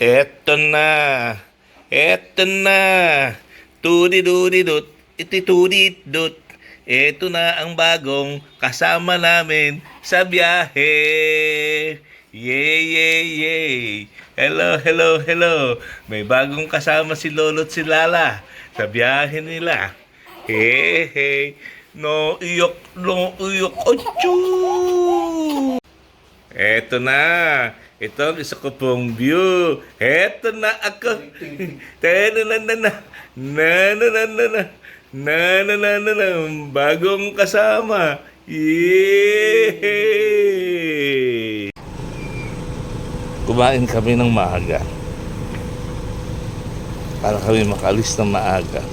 Eto na. Eto na. Tudi-dudi-dut. Iti-tudit-dut. Eto na ang bagong kasama namin sa biyahe. Yay, yay, yay. Hello, hello, hello. May bagong kasama si Lolo't si Lala sa biyahe nila. Hey, hey. No iyok, ochu. Eto na. Ito ang isa ko pong view. Eto na ako. Na. Bagong kasama. Yay! Kumain kami ng maaga. Para kami makalis ng maaga.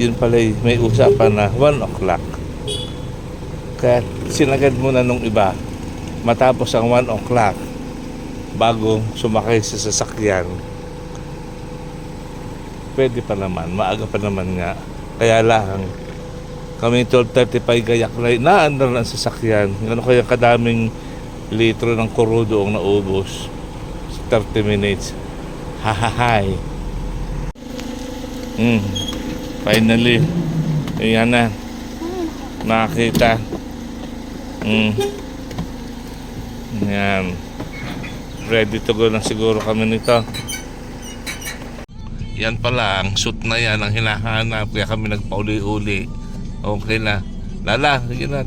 Yun pala may usapan na 1 o'clock. Kaya sinagad muna nung iba matapos ang 1 o'clock bago sumakay sa sasakyan. Pwede pa naman, maaga pa naman nga. Kaya lang kami 12:35 gayak na andar ng sasakyan. Ano kaya kadaming litro ng kurudo ang naubos sa 30 minutes. Hahahay. Finally, ayan na. Nakita. Ayan. Ready to go na siguro kami nito. Yan pala, ang suit na yan ang hinahanap. Kaya kami nagpauli-uli. Okay na. Lala, sige na.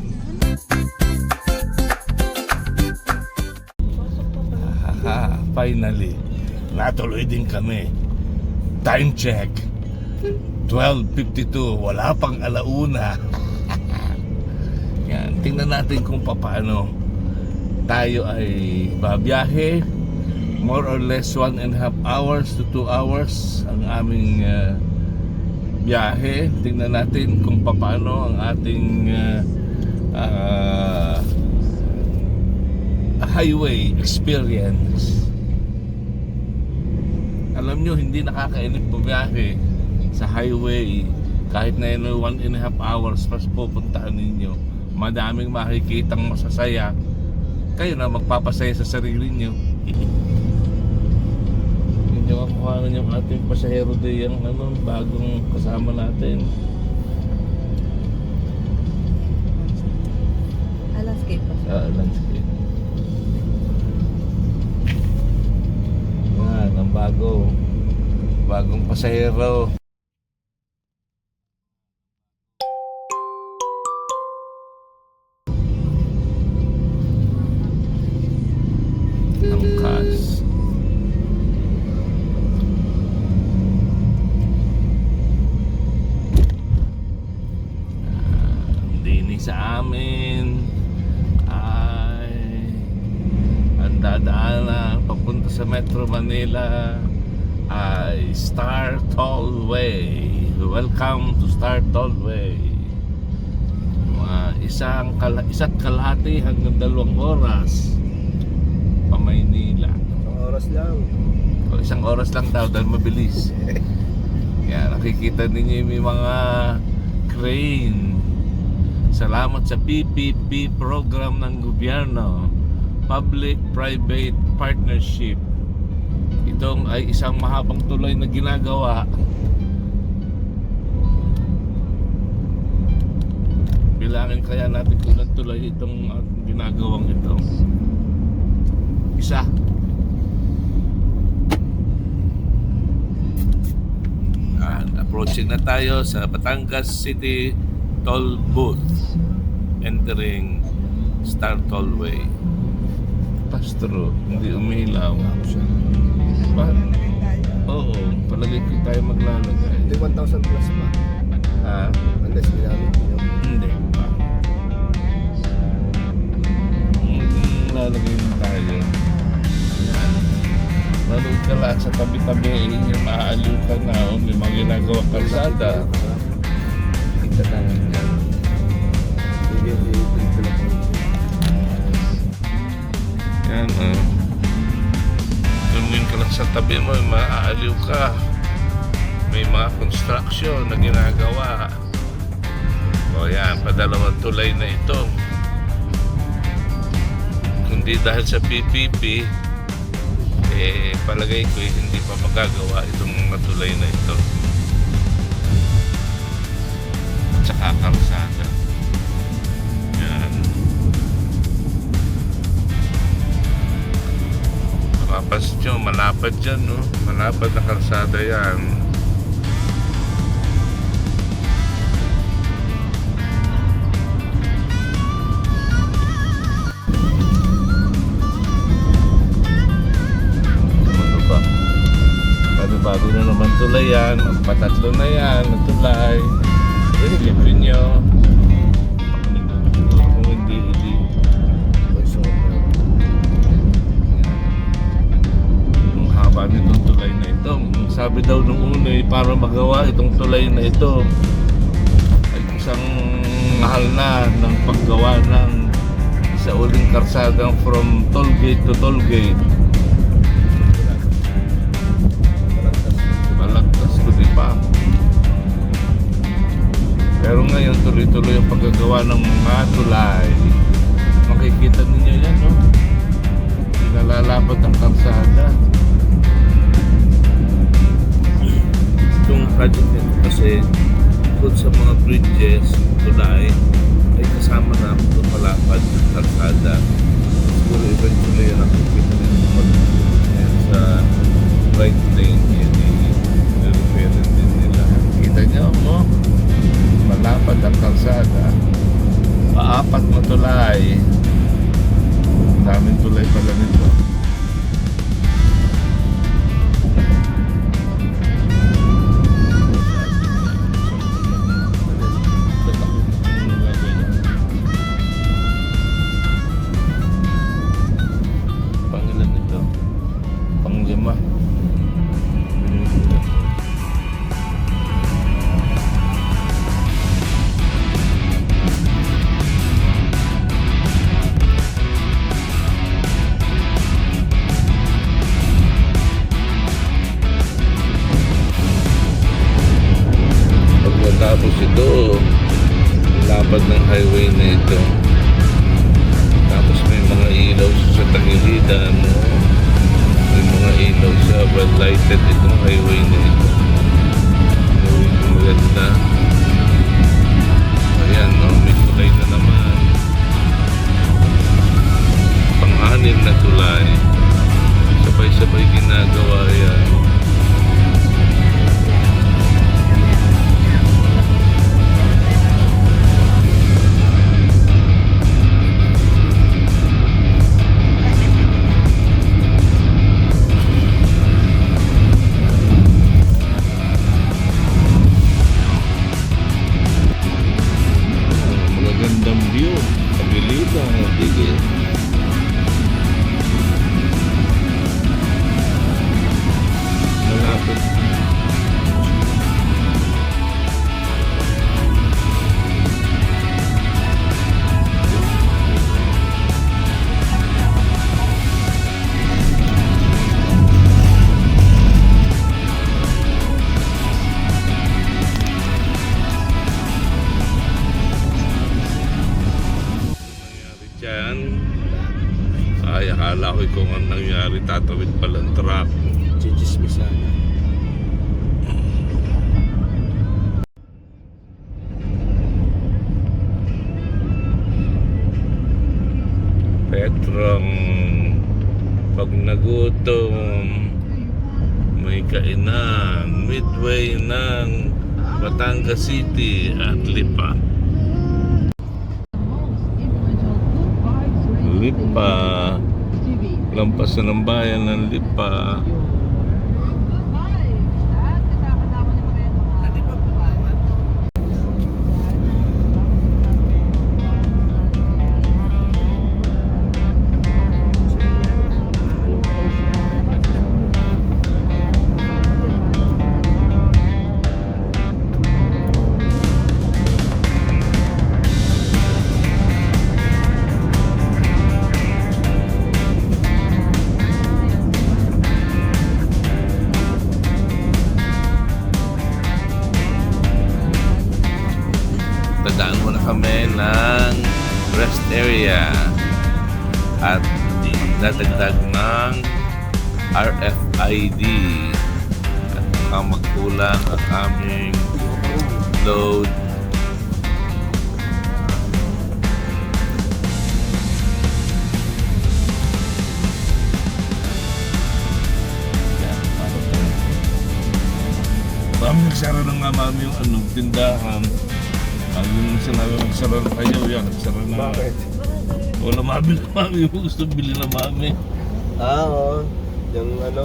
Finally, natuloy din kami. Time check. 12:52. Wala pang alauna. Yan. Tingnan natin kung paano tayo ay babiyahe. More or less 1.5 hours to 2 hours ang aming biyahe. Tingnan natin kung paano ang ating highway experience. Alam nyo, hindi nakakainip bumiyahe sa highway. Kahit na yun 1.5 hours pas pupuntahan ninyo, madaming makikitang masasaya. Kayo na magpapasaya sa sarili nyo. Hindi nyo kakuhanan yung ating pasahero day, yung bagong kasama natin. Landscape pa siya. Landscape. Yan, ang bagong pasahero. Angkas. Dini sa amin ay ang dadaanan papunta sa Metro Manila ay Star Tollway. Welcome to Star Tollway. Isa't kalahati hanggang 2 oras pa Maynila. 1 oras lang. O 1 oras lang daw dahil mabilis. Yan, nakikita ninyo yung mga crane. Salamat sa PPP program ng gobyerno, Public-Private Partnership. Itong ay isang mahabang tulay na ginagawa. Bilangin kaya natin kung ilang tulay itong ginagawang ito. Isa. Approaching na tayo sa Batangas City Toll Booth, entering Star Tollway. Pastro, hindi umilaw. Oo, palagay ko tayo maglalagay. Hindi 1,000 plus pa. Unless ginamit nyo. Hindi pa. Lalagay din tayo. Manood ka lang sa tabi-tabi, yung maaaliw ka na o may mga ginagawa kalsada. Kita tayo dyan. Yan, tumingin ka lang sa tabi mo, maaaliw ka. May mga construction na ginagawa. O yan, padalawang tulay na ito. Kundi dahil sa PPP, palagay ko hindi pa magagawa itong mga tulay na ito. Tsaka kalsada. Yan. Makapas nyo, malapad dyan, no? Malapad na kalsada yan. Ano ba? Bago na naman tulay yan. Patatlo na yan, na tulay. Ilipin nyo. Kung hindi. Ang haba nitong tulay na ito. Sabi daw nung una para magawa itong tulay na ito ay isang mahal na ng paggawa ng isa uling karsadang from toll gate to toll gate. Balagtas ko di pa. Pero ngayon tuloy-tuloy ang paggagawa ng mga tulay. Makikita ninyo yan, no? Nalalapad ang kalsada. Itong project nito kasi doon sa mga bridges, tulay, ay kasama na itong malapad ng kalsada. Siguro eventually yan ang makikita ninyo sa right lane yan i-refer din nila. Kita nyo, no? Malapad ang kalsada, paapat na tulay. Daming tulay pala nito. Pangilan nito? Panglima. Tapos ito, lapad ng highway na ito. Tapos may mga ilaw sa tagiliran, no? May mga ilaw sa well lighted itong highway na ito. Highway na maganda. Ayan, no? May tulay na naman. Pang-anim na tulay. Sabay-sabay ginagawa yan. Magandang view. Pagilitan, tigil. Malapit. Diyan, ay akala ko kung ang nangyari, tatawid palang truck. Chichismisan. Petrong pag nagutom may kainan midway ng Batangas City at Lipa. Lipa, lampasan ng bayan ng Lipa. Dadaan muna kami ng rest area at dadagdag ng RFID at mukhang magkulang ang aming load. Mami, nagsara na nga mami yung tindahan. Yung sinabi magsara na kayo, yan, nagsara na. Bakit? Wala mami na mami, yung gusto bili na mami. Oo. Yung ano.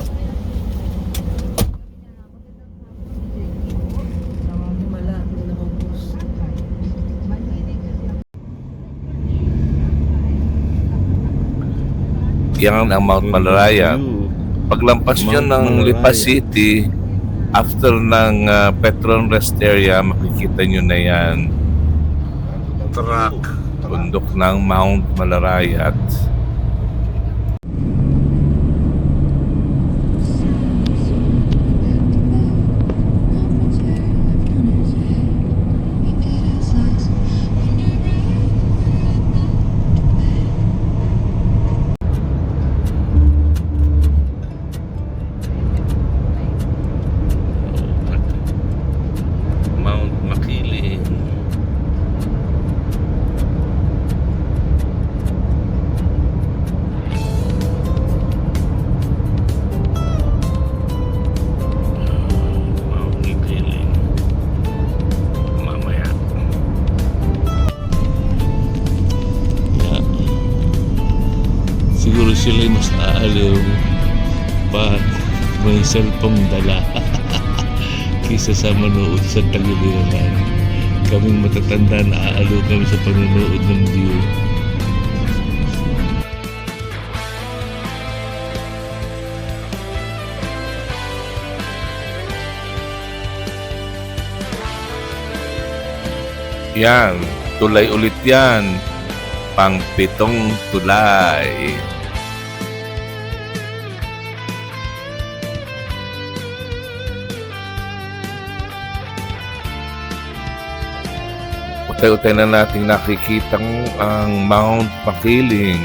Yan ang Mount Malaraya. Paglampas nyo ng Lipa City, after ng Petron Rest Area, makikita nyo na yan. Track, bundok ng Mount Malarayat. Mount Makiling. Mount Makiling. Mamaya. Yeah. Siguro sila mas aaliw pag may cellphone dala. Kisa sa manood sa tagiliran. Kaming matatanda na aalo kami sa panonood ng view. Yan, tulay ulit yan. Pang 7 tulay. Utay-utay na nating nakikitang ang Mount Makiling.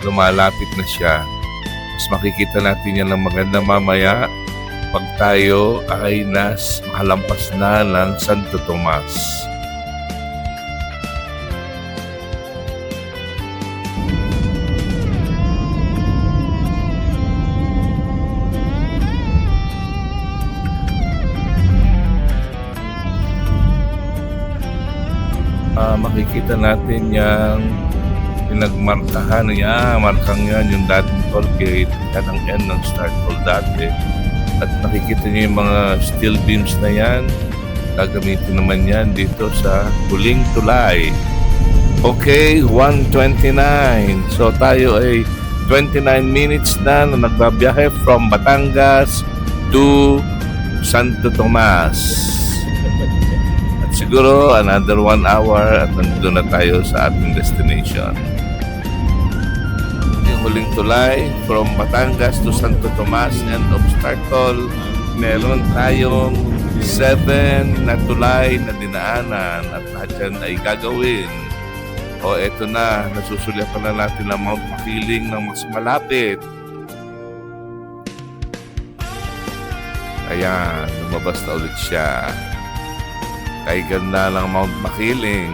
Lumalapit na siya. Mas makikita natin yan ng maganda mamaya pag tayo ay makalampas na ng Santo Tomas. Makikita natin yung pinagmarkahan markang yan, yung dating toll gate, yan ang end ng start toll dati. At nakikita niyo yung mga steel beams na yan, gagamitin naman yan dito sa huling tulay. Okay, 1:29. So tayo ay 29 minutes na nagbabiyahe from Batangas to Santo Tomas. Siguro another 1 hour at nandito na tayo sa ating destination. Yung huling tulay from Batangas to Santo Tomas, end of start toll. Meron tayong 7 na tulay na dinaanan at lahat yan ay gagawin. O eto na, nasusulyapan na natin ang Mount Makiling ng mas malapit. Ayan, lumabas na ulit siya. Kay ganda ng Mount Makiling.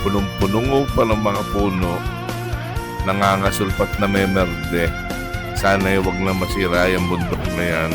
Punong-punong pa ng mga puno. Nangangasulpat na may merde. Sana huwag na masira yung bundok na yan.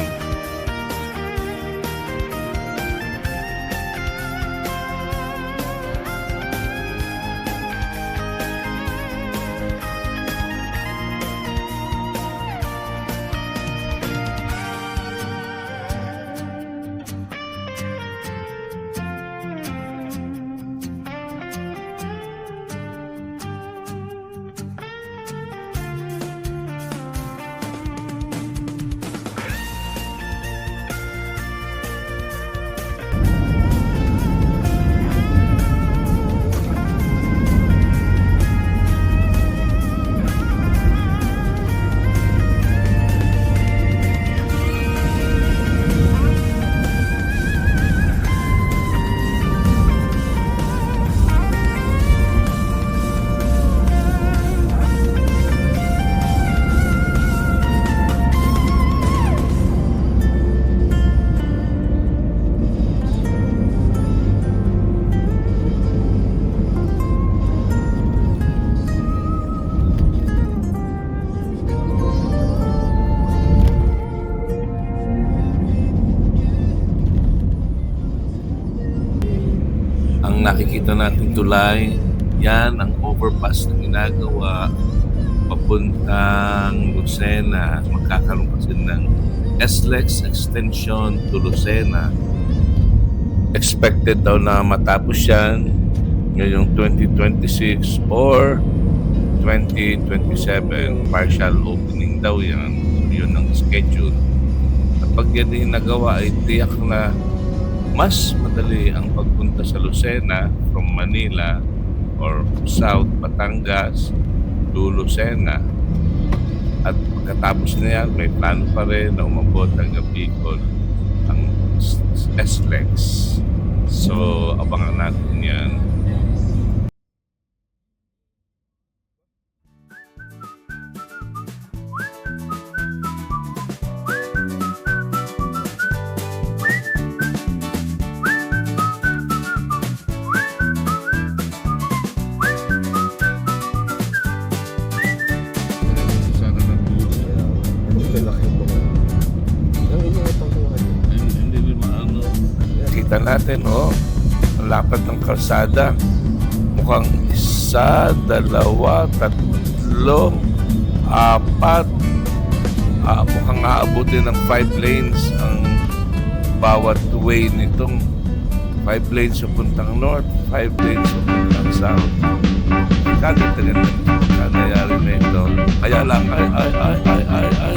nakikita natin tulay, yan ang overpass na ginagawa papuntang Lucena. Magkakaroon kasi ng SLEX extension to Lucena. Expected daw na matapos yan ngayong 2026 or 2027. Partial opening daw yan. Yun ang schedule. Kapag yan din nagawa ay tiyak na mas madali ang pagpunta sa Lucena from Manila or South Batangas to Lucena. At pagkatapos na yan, may plano pa rin na umabot hanggang Bicol ang SLEX. So, abangan natin yan. Kita natin, ang lapad ng kalsada. Mukhang 1, 2, 3, 4. Mukhang aabutin ng 5 lanes ang bawat way nitong 5 lanes sa puntang north, 5 lanes sa puntang south. Kaganda-ganda nangyayari na ito. Kaya lang, ay,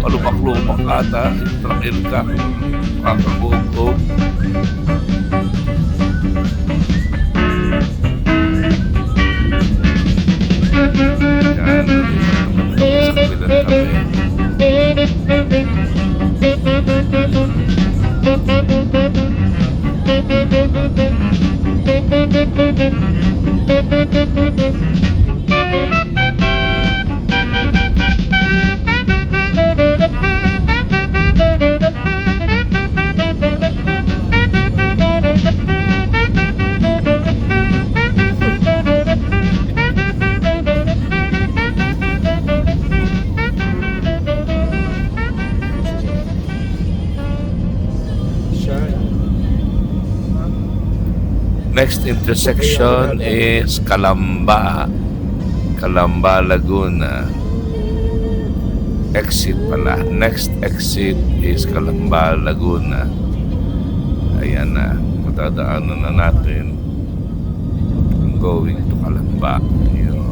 palumak-lumak ata, intrakil ka, kakabuog-buog. Yan, sa kabilang kami. Next intersection is Calamba, Laguna. Exit pala. Next exit is Calamba, Laguna. Ayan na. Matadaanan na natin ang going to Calamba. Yun.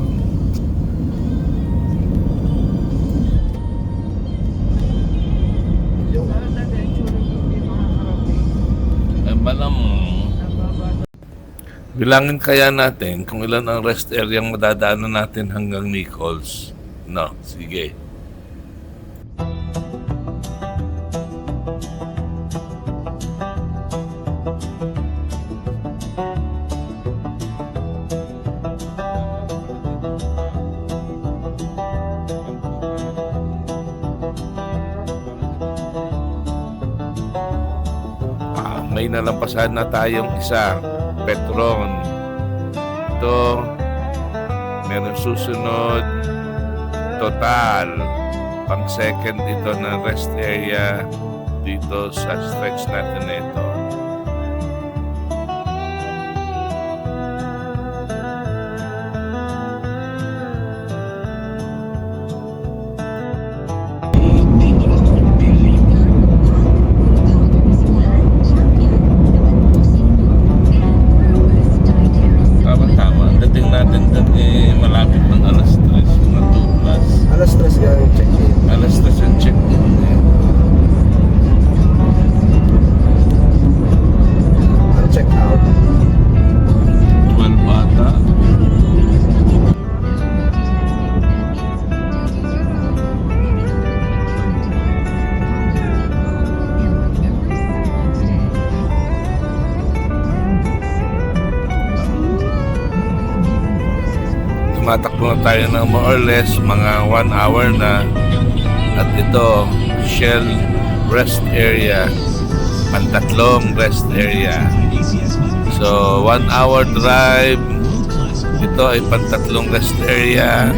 Bilangin kaya natin kung ilan ang rest area ang madadaanan natin hanggang Nichols. No, sige. May nalampasan na tayong isa. Petron. Ito, meron susunod, Total. Pang second ito na rest area dito sa stretch natin na ito. Malapit ng alas 3, mga 2 plus. Alas 3 yung check-in. Alas 3 yung check-in. Ang check-out. 12 ata. Tumatakbo na tayo ng more or less mga 1 hour na. At ito, Shell rest area, pantatlong rest area. So 1 hour drive, ito ay pantatlong rest area.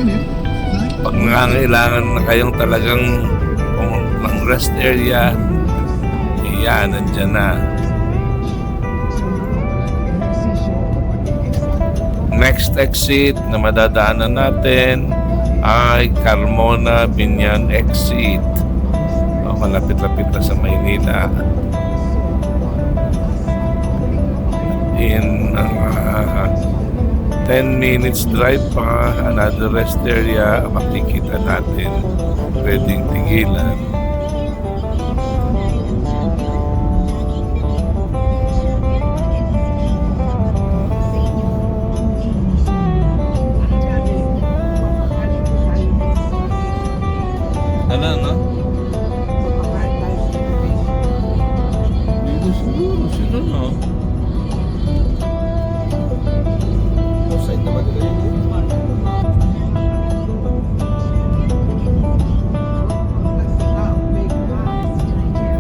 Pag nangangailangan na kayong talagang ng rest area, iyan, nandyan na. next exit na madadaanan natin ay Carmona Binyan exit. Malapit-lapit na sa Maynila. In 10 minutes drive pa, another rest area makikita natin. Pwedeng tigilan. Ano, no? Dito siguro, sino, no? Outside naman nila yun.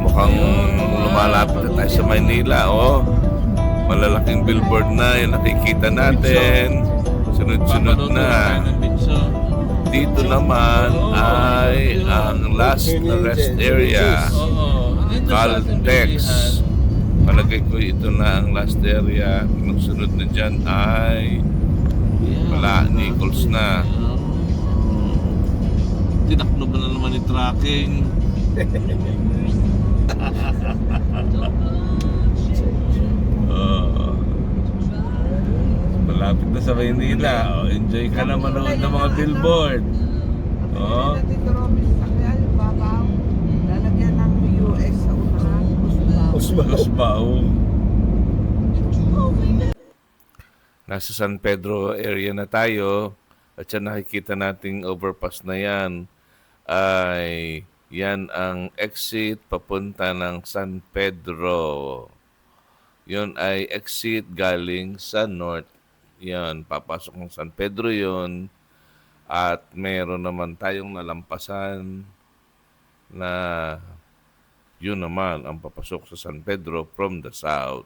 Mukhang lumalapit na tayo sa Maynila, oh. Malalaking billboard na yung nakikita natin. Sunod-sunod na. Dito naman ay ang last na rest area. Caltex. Palagay ko ito na ang last area. Magsunod na dyan ay wala, Nichols na. Tinakno ba na naman yung tracking? Malapit na sa Maynila. Oh, enjoy ka na manood ng mga billboard. Oh. Lalagyan ng US sa unahan. Usbao. Nasa San Pedro area na tayo at yan nakikita nating overpass na yan ay yan ang exit papunta ng San Pedro. Yun ay exit galing sa north. Yan, papasok ng San Pedro yun. At meron naman tayong nalampasan na yun naman ang papasok sa San Pedro from the south.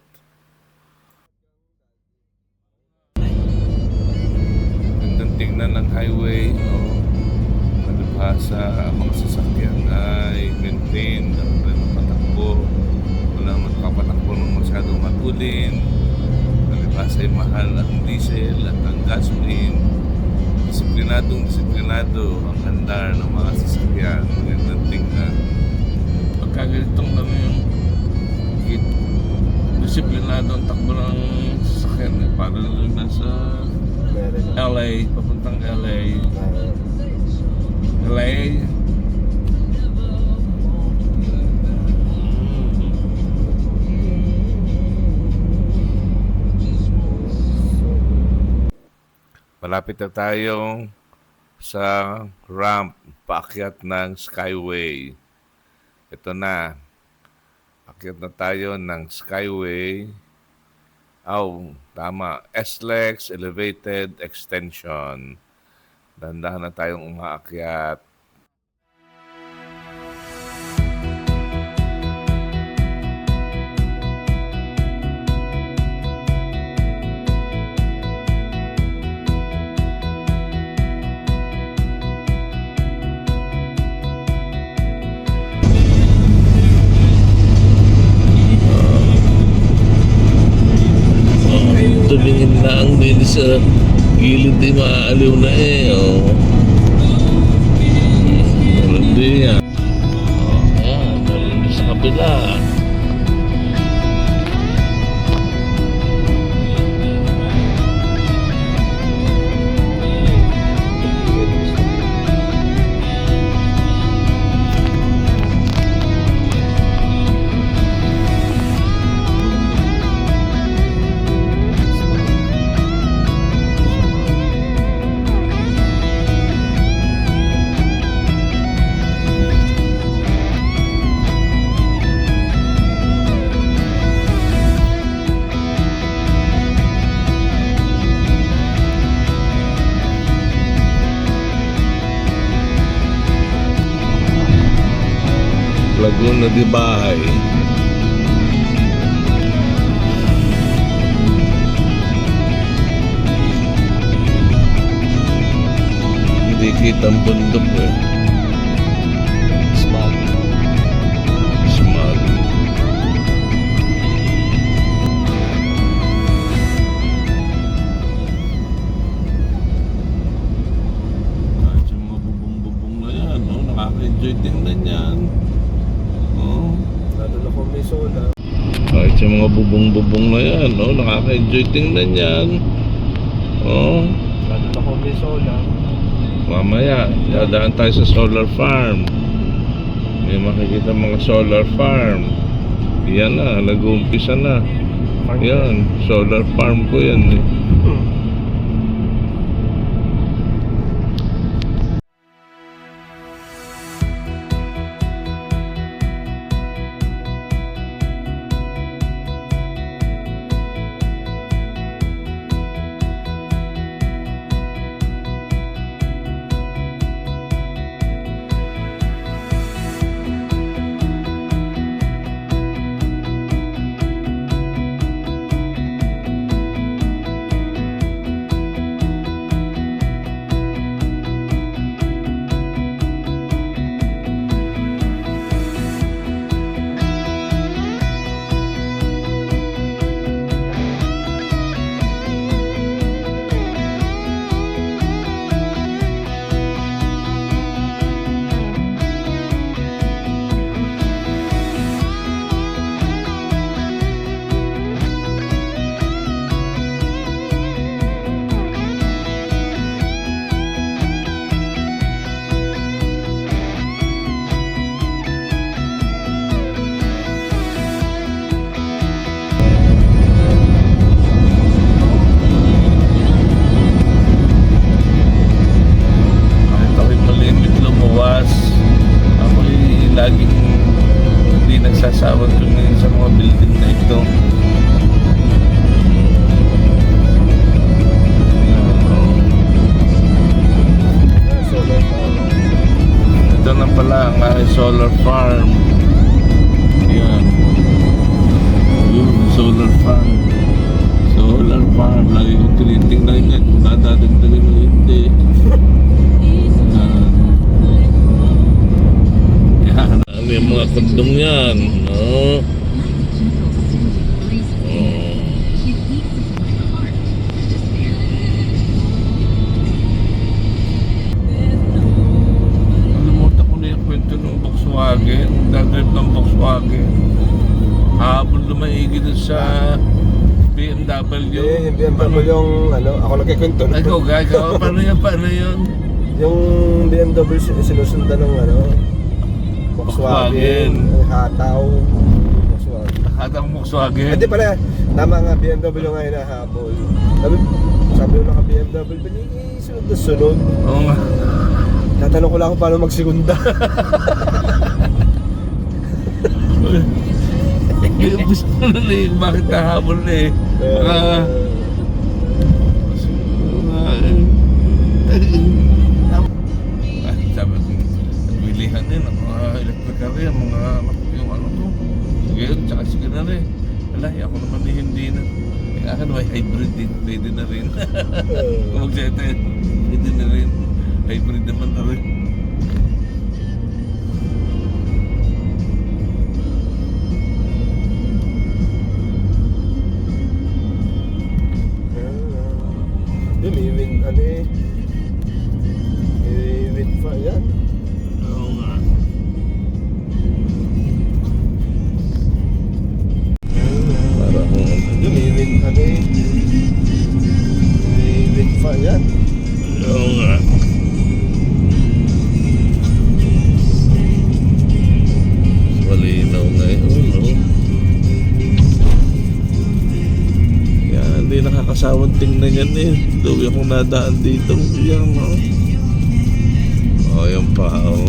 Gandang tingnan ng highway. Malibhasa, ang mga sasakyan ay maintained. Ang patakbo. Walang nagpapatakbo ng masyadong matulin. Malibhasa ay mahal ang diesel at ang gasoline. Disiplinado ang handar ng mga sasakyan. Gandang tingnan. Pagkaganitong kami yung disiplinado ang takbo ng sasakyan. Para lang nasa LA, papuntang LA. LA. Malapit na tayong sa ramp paakyat ng Skyway. Ito na. Akyat na tayo ng Skyway. Tama. SLEX Elevated Extension. Dahan-dahan na tayong umaakyat. Tumingin na ang din sa gilid di maaaliw na eh. Hindi yan. Meron sa kabila. Laguna de Bahay. Hindi kita ang bundok eh. Smog. tingnan yan. Oh. Lalo na kung may solar. Kahit sa mga bubong-bubong na yan, oh, nakaka-enjoy tingnan yan. Oh. Lalo na kung may solar. Mamaya, dadaan tayo sa solar farm. May makikita mga solar farm. Yan na, nag-uumpisa na. Yan, solar farm ko yan eh. Laging hindi nagsasawang tumingin sa mga building na ito. Solar farm. Ito na pala ang solar farm. Yan. Yung solar farm. Solar farm. Lagi kong tinitingnan yan. Kung nadadagdagan o hindi. May mga kundong yan, no? Nalimutan ko na yung kwento ng Volkswagen. Dadrive ng Volkswagen. Habol lumaigi dun sa BMW. Hindi, yung BMW yung ano, ako nagkikwento. Ikaw, gagawa. Paano yan? Paano yun? Yung BMW sinusundan ng ano, Volkswagen, hataw, Volkswagen. Hatang Volkswagen. Hindi pala, tama nga, BMW nga hinahabol. Sabi nung naka-BMW, sunod na sunod. Oo nga. Tatanong ko lang kung paano magsigunda. Gusto ko na eh, bakit nahabol na eh. Sabi ko, bilihan din ang mga electrical rin, mga yung ano ko. Sige, tsaka sige na rin. Wala, ako naman eh, hindi na. Yung akin may hybrid din, pwede na rin. Kung magsete, pwede na rin. Hybrid naman na rin. Yun, i-win, ano eh. I-win pa, yan. Oo nga. Parang Yun, i-win, ano eh. I-win pa, yan. oo nga. Malinaw na yun, no? Yan, hindi nakakasawang tingnan yan eh. Doon akong nadaan dito. Yan, no? Oh, yan pa, oh.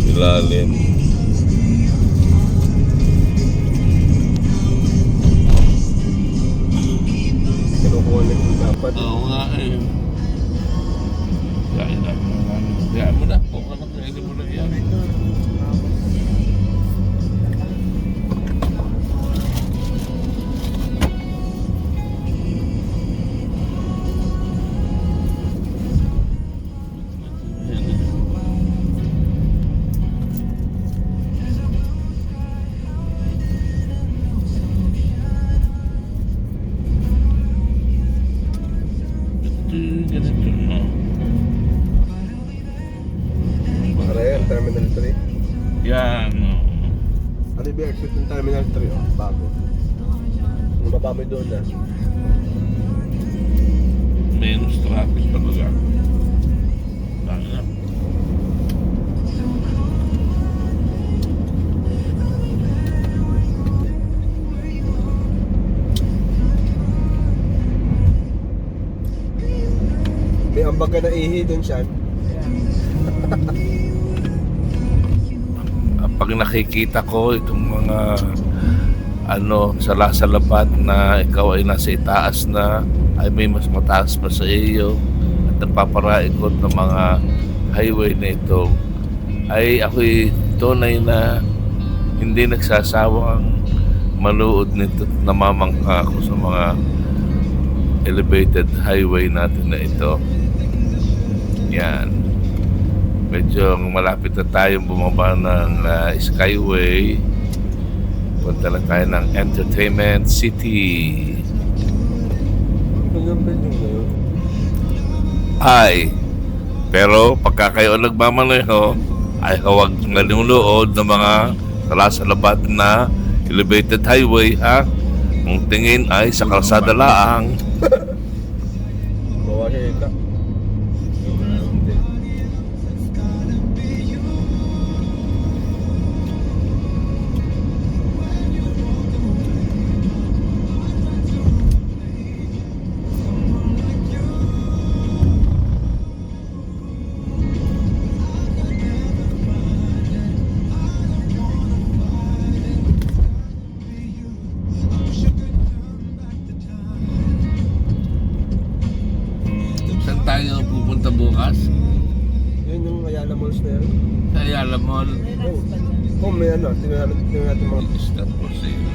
Ilalim. Kinukuha na yung dapat. Oo nga eh. Kaya mo na. Puka na. Kaya mo na yan. Terminal 3. Yan. Ano yung exit ng Terminal 3? Oh, bago. Ano ba mo doon na? Menos traffic talaga. Dahil na. May ambag ka na ihi doon siya. Pag nakikita ko itong mga sala-salabat na ikaw ay nasa itaas na, ay may mas mataas pa sa iyo at nagpaparaikot ng mga highway na ito, ay ako'y tunay na hindi nagsasawang maluod nito at namamangha ako sa mga elevated highway natin na ito. Yan. Medyo malapit na tayong bumaba ng Skyway. Punta na tayo ng Entertainment City. Hanggang Beijing na yun. Ay, pero pagka kayo nagmamaneho, ay huwag naluluod ng mga salasalabat na elevated highway, ha? Ang tingin ay sa kalsada laang. Bawahin ka. Saan tayo pupunta bukas? Yun yung Ayala Malls na yan. Sa Ayala Mall. Oh, may tingnan natin mga... Stop for sale.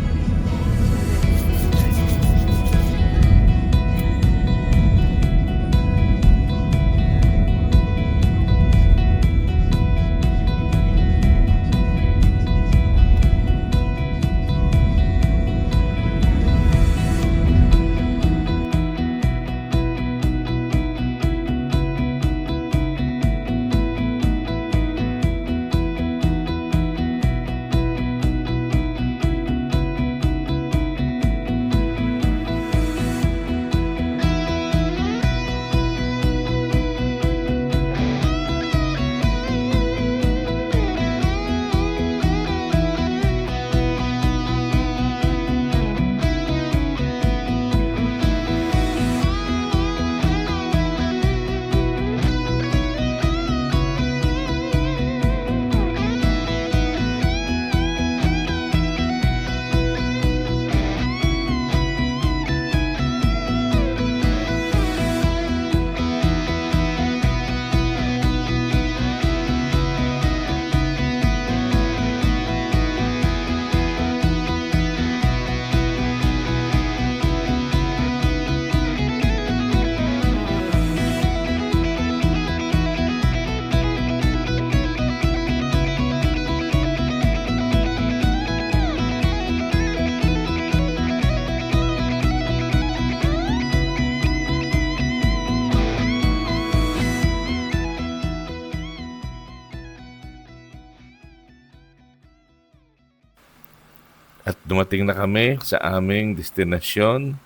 At dumating na kami sa aming destinasyon.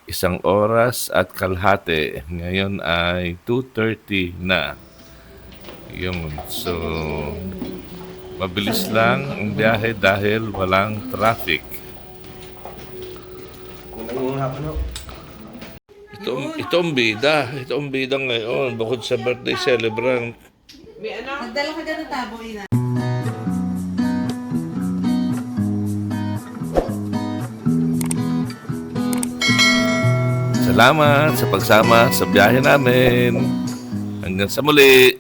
1 oras at kalahati. Ngayon ay 2:30 na. Yun. So, mabilis lang ang biyahe dahil walang traffic. Ito ang bida. Ito ang bida ngayon. Bukod sa birthday celebrant. Nagdala ka dyan ng tabo, ina. Salamat sa pagsama sa biyahe namin. Hanggang sa muli.